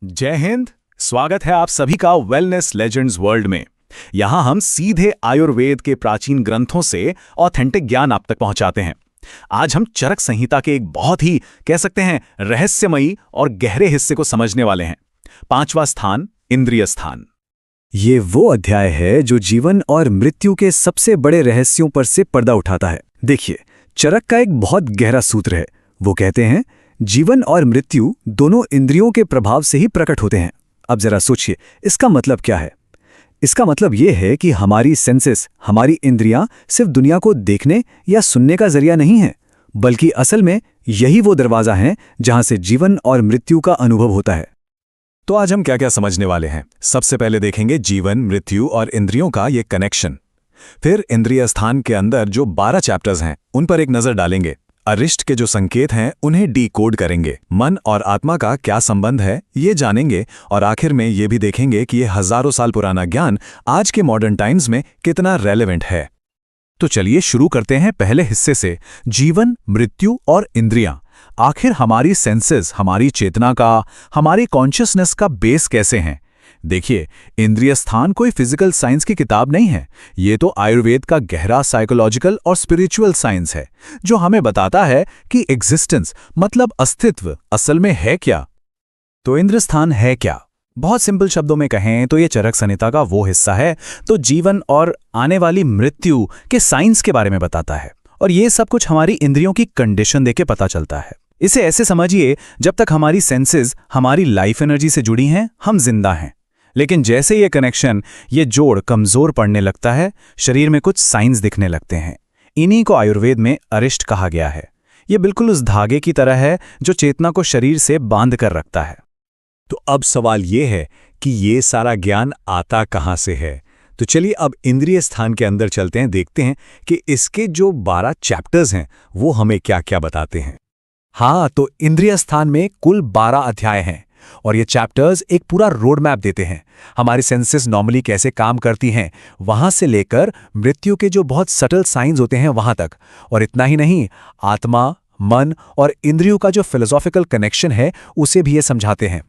जय हिंद। स्वागत है आप सभी का वेलनेस लेजेंड्स वर्ल्ड में। यहां हम सीधे आयुर्वेद के प्राचीन ग्रंथों से ऑथेंटिक ज्ञान आप तक पहुंचाते हैं। आज हम चरक संहिता के एक बहुत ही कह सकते हैं रहस्यमयी और गहरे हिस्से को समझने वाले हैं। 5वां स्थान, इंद्रिय स्थान। ये वो अध्याय है जो जीवन और मृत्यु के सबसे बड़े रहस्यों पर से पर्दा उठाता है। देखिए, चरक का एक बहुत गहरा सूत्र है। वो कहते हैं जीवन और मृत्यु दोनों इंद्रियों के प्रभाव से ही प्रकट होते हैं। अब जरा सोचिए, इसका मतलब क्या है? इसका मतलब ये है कि हमारी सेंसेस, हमारी इंद्रियां सिर्फ दुनिया को देखने या सुनने का जरिया नहीं है, बल्कि असल में यही वो दरवाजा है जहां से जीवन और मृत्यु का अनुभव होता है। तो आज हम क्या क्या समझने वाले हैं? सबसे पहले देखेंगे जीवन, मृत्यु और इंद्रियों का ये कनेक्शन। फिर इंद्रिय स्थान के अंदर जो 12 चैप्टर्स हैं उन पर एक नजर डालेंगे। अरिष्ट के जो संकेत हैं उन्हें डीकोड करेंगे। मन और आत्मा का क्या संबंध है ये जानेंगे। और आखिर में ये भी देखेंगे कि ये हजारों साल पुराना ज्ञान आज के मॉडर्न टाइम्स में कितना रेलेवेंट है। तो चलिए शुरू करते हैं पहले हिस्से से, जीवन, मृत्यु और इंद्रियां। आखिर हमारी सेंसेस, हमारी चेतना का, हमारी कॉन्शियसनेस का बेस कैसे हैं? देखिए, इंद्रिय स्थान कोई फिजिकल साइंस की किताब नहीं है। ये तो आयुर्वेद का गहरा साइकोलॉजिकल और स्पिरिचुअल साइंस है, जो हमें बताता है कि एग्जिस्टेंस मतलब अस्तित्व असल में है क्या। तो इंद्रिय स्थान है क्या? बहुत सिंपल शब्दों में कहें तो ये चरक संहिता का वो हिस्सा है तो जीवन और आने वाली मृत्यु के साइंस के बारे में बताता है। और ये सब कुछ हमारी इंद्रियों की कंडीशन देके पता चलता है। इसे ऐसे समझिए, जब तक हमारी सेंसेस हमारी लाइफ एनर्जी से जुड़ी हैं, हम जिंदा हैं। लेकिन जैसे ये कनेक्शन, ये जोड़ कमजोर पड़ने लगता है, शरीर में कुछ साइंस दिखने लगते हैं। इन्हीं को आयुर्वेद में अरिष्ट कहा गया है। ये बिल्कुल उस धागे की तरह है जो चेतना को शरीर से बांध कर रखता है। तो अब सवाल ये है कि ये सारा ज्ञान आता कहाँ से है? तो चलिए अब इंद्रिय स्थान के अंदर चलते हैं, देखते हैं कि इसके जो 12 चैप्टर्स हैं वो हमें क्या क्या बताते हैं। हाँ, तो इंद्रिय स्थान में कुल 12 अध्याय हैं और ये चैप्टर्स एक पूरा रोड मैप देते हैं। हमारी सेंसेस नॉर्मली कैसे काम करती हैं, वहां से लेकर मृत्यु के जो बहुत सटल साइंस होते हैं वहां तक। और इतना ही नहीं, आत्मा, मन और इंद्रियों का जो फिलोसॉफिकल कनेक्शन है उसे भी ये समझाते हैं।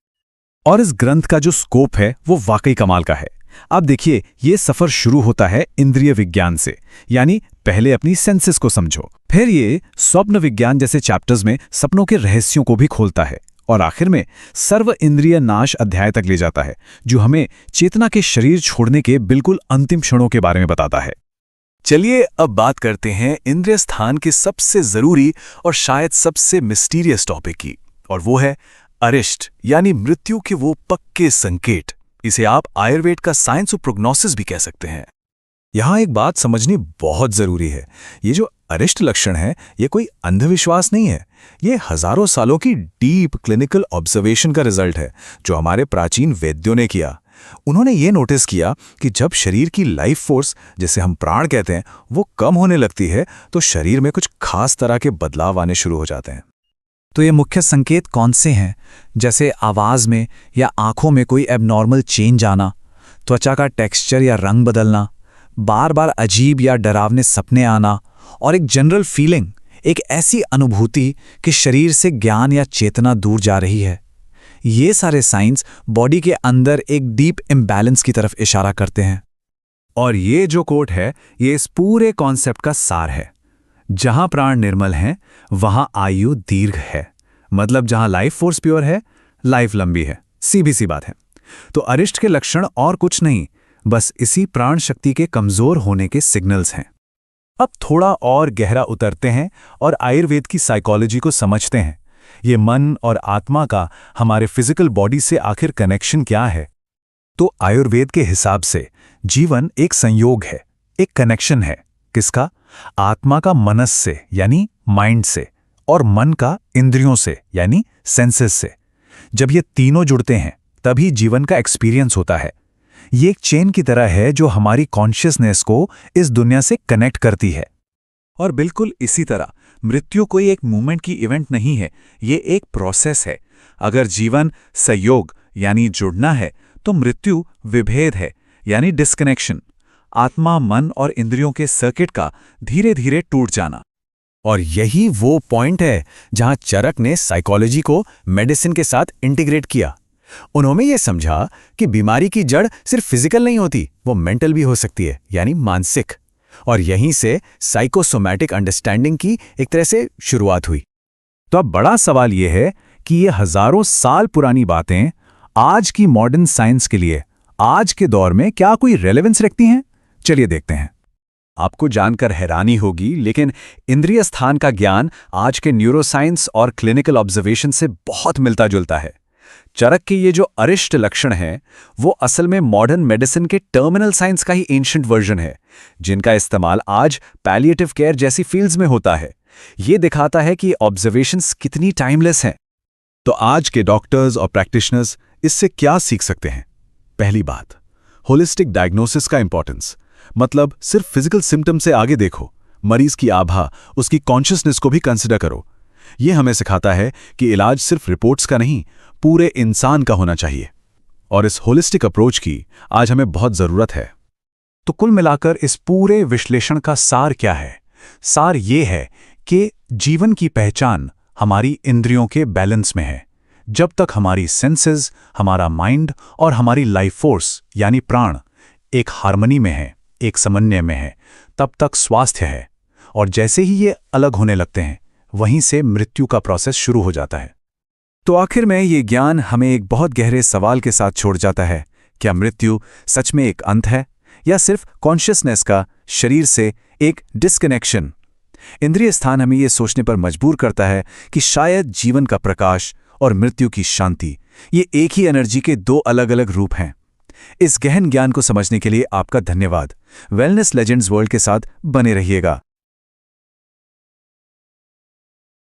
और इस ग्रंथ का जो स्कोप है वो वाकई कमाल का है। अब देखिए, ये सफर शुरू होता है इंद्रिय विज्ञान से, यानी पहले अपनी सेंसेस को समझो। फिर ये स्वप्न विज्ञान जैसे चैप्टर्स में सपनों के रहस्यों को भी खोलता है। और आखिर में सर्व इंद्रिय नाश अध्याय तक ले जाता है, जो हमें चेतना के शरीर छोड़ने के बिल्कुल अंतिम क्षणों के बारे में बताता है। चलिए अब बात करते हैं इंद्रिय स्थान के सबसे जरूरी और शायद सबसे मिस्टीरियस टॉपिक की, और वो है अरिष्ट, यानी मृत्यु के वो पक्के संकेत। इसे आप आयुर्वेद का साइंस ऑफ प्रोग्नोसिस भी कह सकते हैं। यहां एक बात समझनी बहुत जरूरी है। ये जो अरिष्ट लक्षण है, ये कोई अंधविश्वास नहीं है। ये हजारों सालों की डीप क्लिनिकल ऑब्जर्वेशन का रिजल्ट है, जो हमारे प्राचीन वैद्यों ने किया। उन्होंने ये नोटिस किया कि जब शरीर की लाइफ फोर्स, जिसे हम प्राण कहते हैं, वो कम होने लगती है, तो शरीर में कुछ खास तरह के बदलाव आने शुरू हो जाते हैं। तो ये मुख्य संकेत कौन से हैं? जैसे आवाज में या आंखों में कोई एबनॉर्मल चेंज आना, त्वचा का टेक्सचर या रंग बदलना, बार बार अजीब या डरावने सपने आना, और एक जनरल फीलिंग, एक ऐसी अनुभूति कि शरीर से ज्ञान या चेतना दूर जा रही है। ये सारे साइंस बॉडी के अंदर एक डीप इम्बैलेंस की तरफ इशारा करते हैं। और ये जो कोट है, ये इस पूरे कॉन्सेप्ट का सार है। जहां प्राण निर्मल हैं, वहां आयु दीर्घ है। मतलब जहां लाइफ फोर्स प्योर है, लाइफ लंबी है। सीधी सी बात है। तो अरिष्ट के लक्षण और कुछ नहीं, बस इसी प्राण शक्ति के कमजोर होने के सिग्नल्स हैं। अब थोड़ा और गहरा उतरते हैं और आयुर्वेद की साइकोलॉजी को समझते हैं। ये मन और आत्मा का हमारे फिजिकल बॉडी से आखिर कनेक्शन क्या है? तो आयुर्वेद के हिसाब से जीवन एक संयोग है, एक कनेक्शन है। किसका? आत्मा का मनस से, यानी माइंड से, और मन का इंद्रियों से, यानी सेंसेस से। जब ये तीनों जुड़ते हैं, तभी जीवन का एक्सपीरियंस होता है। ये एक चेन की तरह है जो हमारी कॉन्शियसनेस को इस दुनिया से कनेक्ट करती है। और बिल्कुल इसी तरह मृत्यु कोई एक मूवमेंट की इवेंट नहीं है, ये एक प्रोसेस है। अगर जीवन संयोग यानी जुड़ना है, तो मृत्यु विभेद है, यानी डिस्कनेक्शन, आत्मा, मन और इंद्रियों के सर्किट का धीरे धीरे टूट जाना। और यही वो पॉइंट है जहां चरक ने साइकोलॉजी को मेडिसिन के साथ इंटीग्रेट किया। उन्होंने ये समझा कि बीमारी की जड़ सिर्फ फिजिकल नहीं होती, वो मेंटल भी हो सकती है, यानी मानसिक। और यहीं से साइकोसोमैटिक अंडरस्टैंडिंग की एक तरह से शुरुआत हुई। तो अब बड़ा सवाल यह है कि ये हजारों साल पुरानी बातें आज की मॉडर्न साइंस के लिए आज के दौर में क्या कोई रेलेवेंस रखती हैं? चलिए देखते हैं। आपको जानकर हैरानी होगी, लेकिन इंद्रिय स्थान का ज्ञान आज के न्यूरोसाइंस और क्लिनिकल ऑब्जर्वेशन से बहुत मिलता जुलता है। चरक के ये जो अरिष्ट लक्षण हैं, वो असल में मॉडर्न मेडिसिन के टर्मिनल साइंस का ही एंशिएंट वर्जन है, जिनका इस्तेमाल आज पैलिएटिव केयर जैसी फील्ड्स में होता है। ये दिखाता है कि ऑब्जर्वेशंस कितनी टाइमलेस हैं। तो आज के डॉक्टर्स और प्रैक्टिशनर्स इससे क्या सीख सकते हैं? पहली बात, होलिस्टिक डायग्नोसिस का इंपॉर्टेंस। मतलब सिर्फ फिजिकल सिम्टम से आगे देखो, मरीज की आभा, उसकी कॉन्शियसनेस को भी कंसिडर करो। ये हमें सिखाता है कि इलाज सिर्फ रिपोर्ट्स का नहीं, पूरे इंसान का होना चाहिए। और इस होलिस्टिक अप्रोच की आज हमें बहुत जरूरत है। तो कुल मिलाकर इस पूरे विश्लेषण का सार क्या है? सार ये है कि जीवन की पहचान हमारी इंद्रियों के बैलेंस में है। जब तक हमारी सेंसेस, हमारा माइंड और हमारी लाइफ फोर्स यानी प्राण एक हार्मनी में है, एक समन्वय में है, तब तक स्वास्थ्य है। और जैसे ही ये अलग होने लगते हैं, वहीं से मृत्यु का प्रोसेस शुरू हो जाता है। तो आखिर में ये ज्ञान हमें एक बहुत गहरे सवाल के साथ छोड़ जाता है। क्या मृत्यु सच में एक अंत है, या सिर्फ कॉन्शियसनेस का शरीर से एक डिस्कनेक्शन? इंद्रिय स्थान हमें ये सोचने पर मजबूर करता है कि शायद जीवन का प्रकाश और मृत्यु की शांति ये एक ही एनर्जी के दो अलग अलग रूप हैं। इस गहन ज्ञान को समझने के लिए आपका धन्यवाद। वेलनेस लेजेंड्स वर्ल्ड के साथ बने रहिएगा।